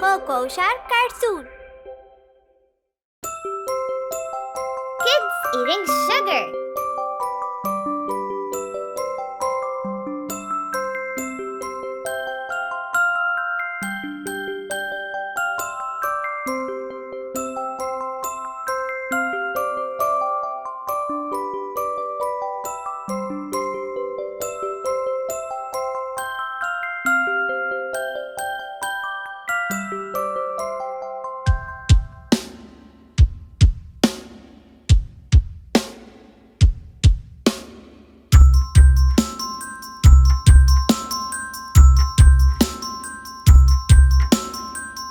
Coco Shark cartoon. Kids eating sugar.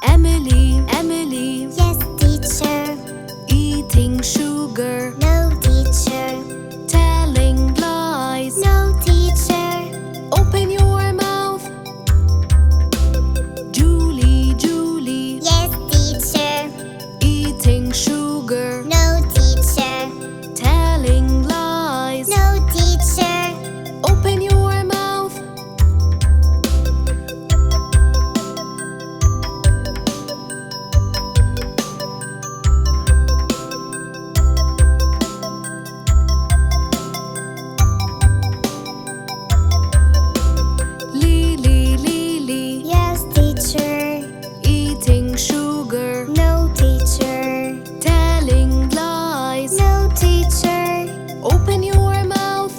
Emily, Yes, teacher. eating sugar, No, teacher. telling lies. No, teacher. Open your mouth. Julie, Yes, teacher. eating sugar, No, teacher. telling lies. No, teacher. Open your mouth. Lily, Yes, teacher. eating sugar, No, teacher. telling lies. No, teacher. Open your mouth.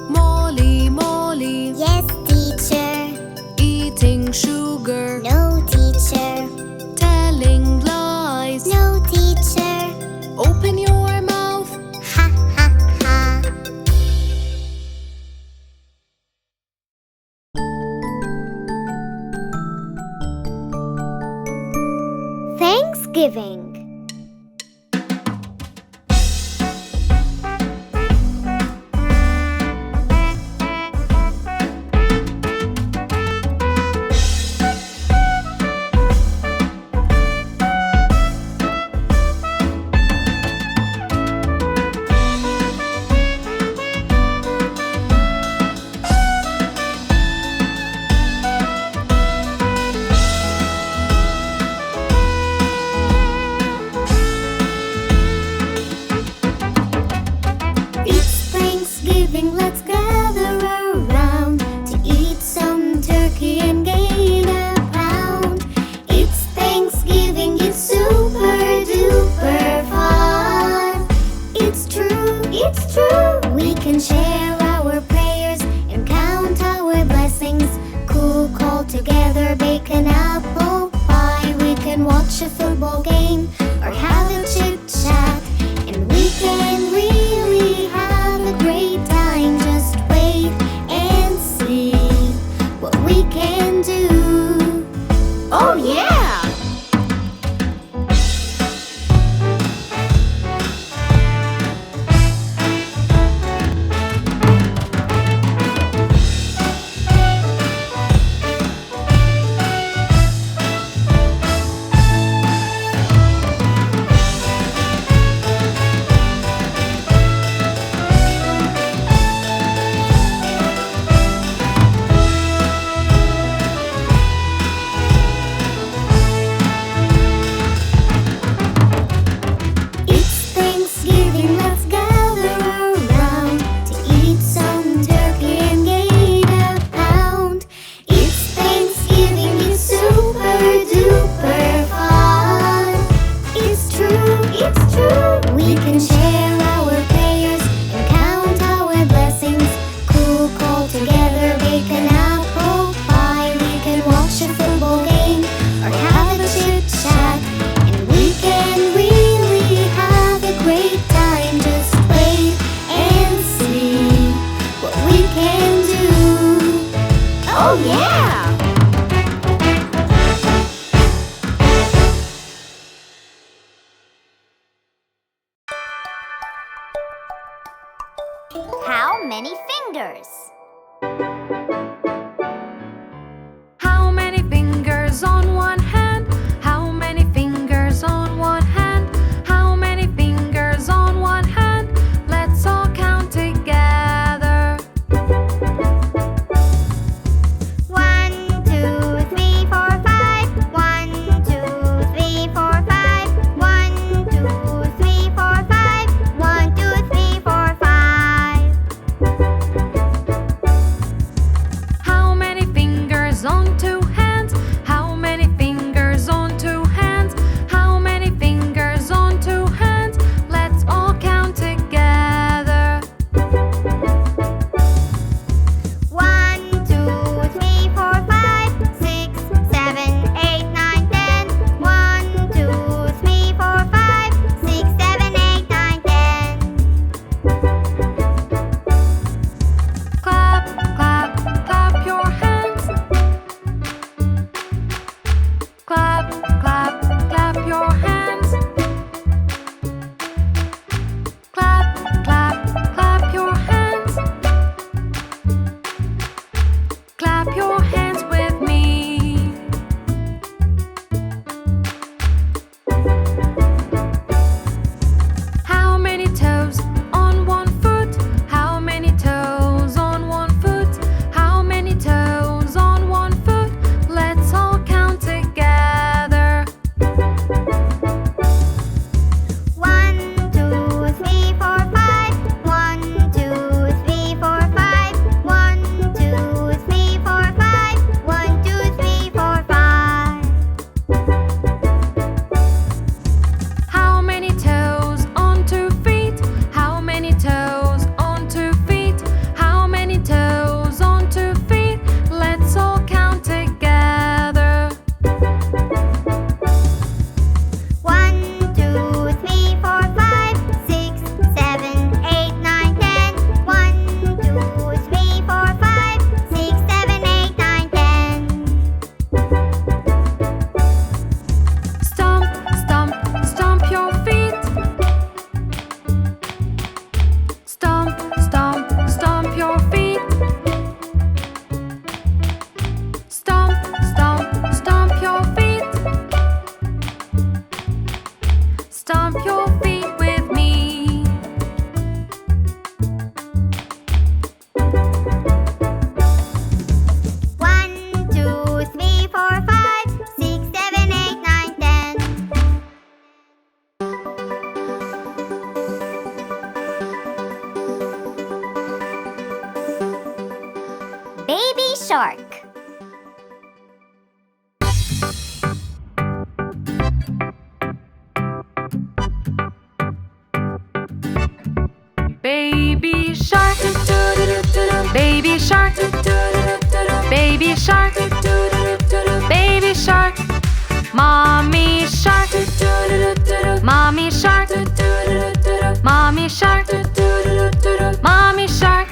Molly, Yes, teacher. eating sugar, No, teacher. telling lies. No, teacher. Open your mouth. Ha, ha, ha. Thanksgiving. It's Thanksgiving, let's gather around to eat some turkey and gain a pound. It's Thanksgiving, it's super duper fun. It's true, we can share our prayers and count our blessings. Cook all together, bake an apple pie. We can watch a football game or have a chit chat. And we can really have a great time. Just wait and see what we can do. Oh yeah! It's Thanksgiving, let's gather around to eat some turkey and gain a pound. It's Thanksgiving, it's super duper fun. It's true, we can share our prayers and count our blessings. Cook all together, bake an apple pie. We can watch a football game or have a chit chat. And we can really have a great time. Just wait and see what we can do. Oh yeah! How many fingers? How many fingers on one hand? baby shark. Baby shark, baby shark, baby shark, baby shark, mommy shark, mommy shark, mommy shark, mommy shark,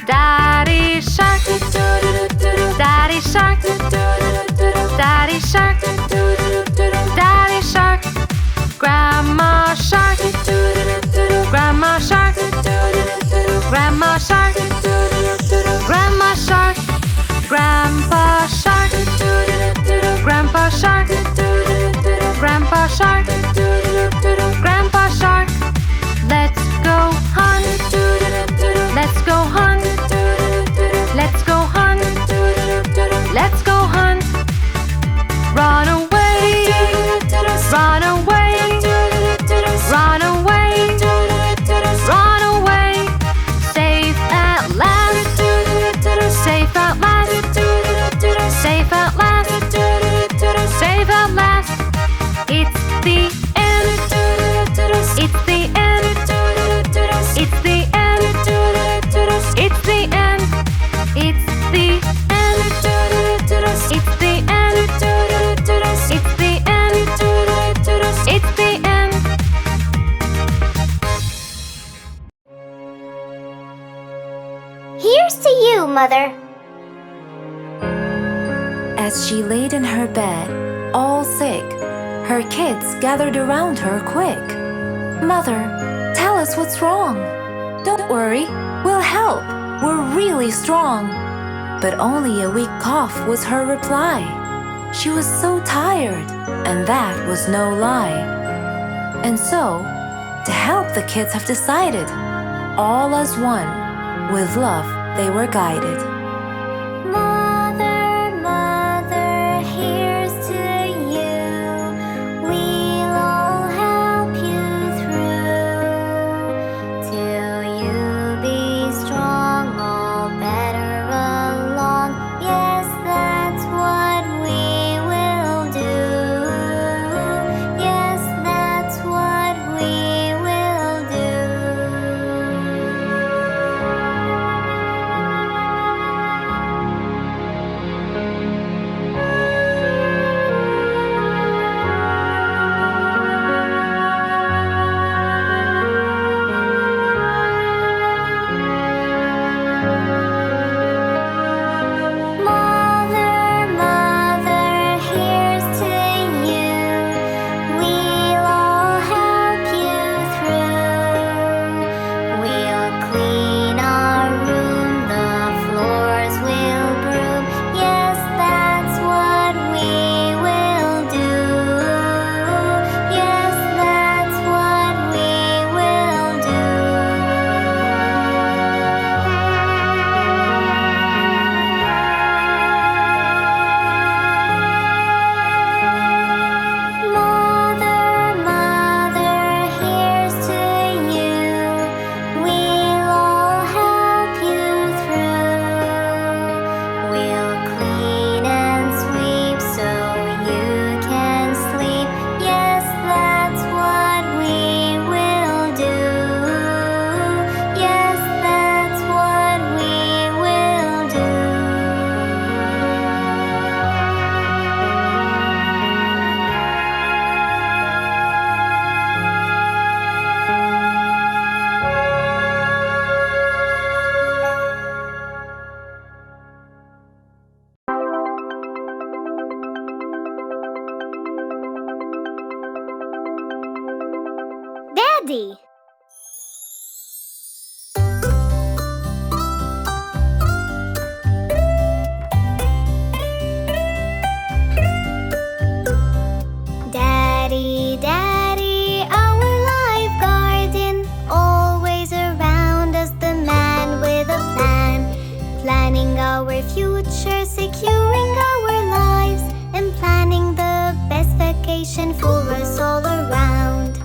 daddy shark, daddy shark, daddy shark, daddy shark, grandma shark, grandma shark, grandma shark, grandma shark, grandpa shark, grandpa shark, grandpa shark, grandpa shark. Let's go hunt, let's go hunt, let's go hunt, let's go hunt. Run away, run away, run away, run away. Safe at last, safe at last, safe at last, safe at last. It's the end, it's the end, it's the end, it's the end, it's the end, it's the end, it's the end, it's the end. Here's to you, Mother. As she laid in her bed, all sick, her kids gathered around her quick. Mother, tell us what's wrong. Don't worry, we'll help. We're really strong. But only a weak cough was her reply. She was so tired, and that was no lie. And so, to help, the kids have decided, all as one, with love they were guided. Mother, Mother, here's to you. We'll all help you through till you be strong, all better along. Yes, that's what we will do. Yes, that's what we will do. Mother, Mother, here's to you. We'll all help you through. We'll clean our room, the floors will broom. Yes, that's what we will do. Yes, that's what we will do. Mother, Mother, here's to you. We'll all help you through. We'll clean and sweep so you can sleep. Yes, that's what we will do. Yes, that's what we will do. Daddy. Daddy, Daddy, our life garden, always around us, the man with a plan, planning our future, securing our lives, and planning the best vacation for us all around.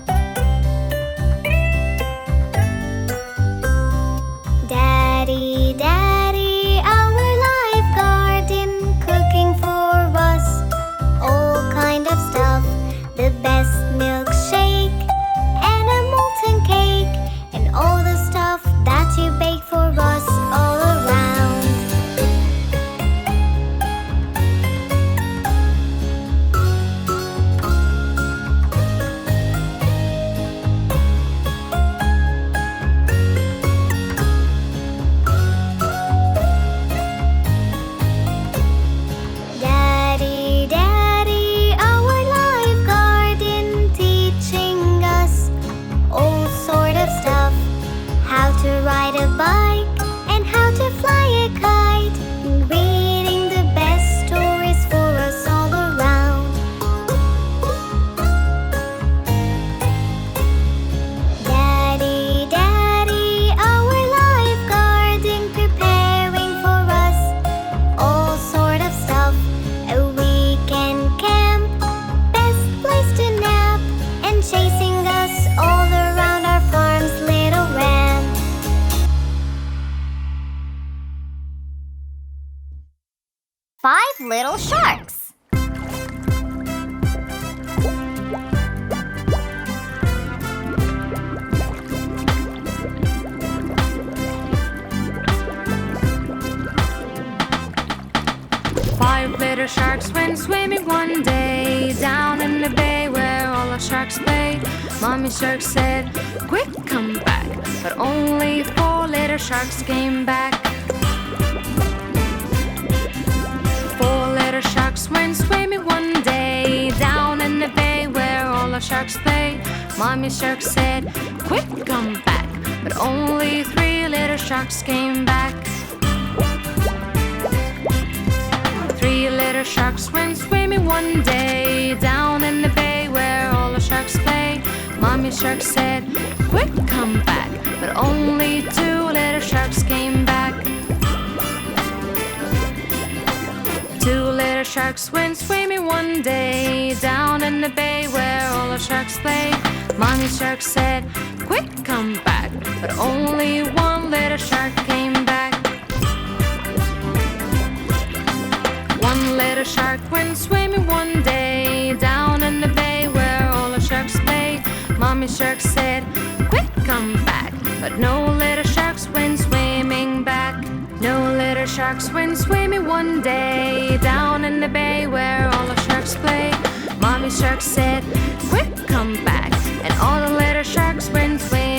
5 little sharks. Five little sharks went swimming one day down in the bay where all the sharks play. Mommy shark said, "Quick, come back." But only 4 little sharks came back. 4 little sharks went swimming one day down in the bay where all the sharks play. Mommy shark said, "Quick, come back." But only 3 little sharks came back. 3 little sharks went swimming one day down in the bay where all the sharks play. Mommy shark said, "Quick, come back." But only 2 little sharks came back. 2 little sharks went swimming one day down in the bay where all the sharks play. Mommy shark said, "Quick, come back." But only 1 little shark came back. 1 little shark went swimming one day down in the bay where all the sharks play. Mommy shark said, "Quick, come back." But no little sharks went swimming back. No little sharks went swimming one day down in the bay where all the sharks play. Mommy shark said, "Quick, come back." And all the little sharks went swimming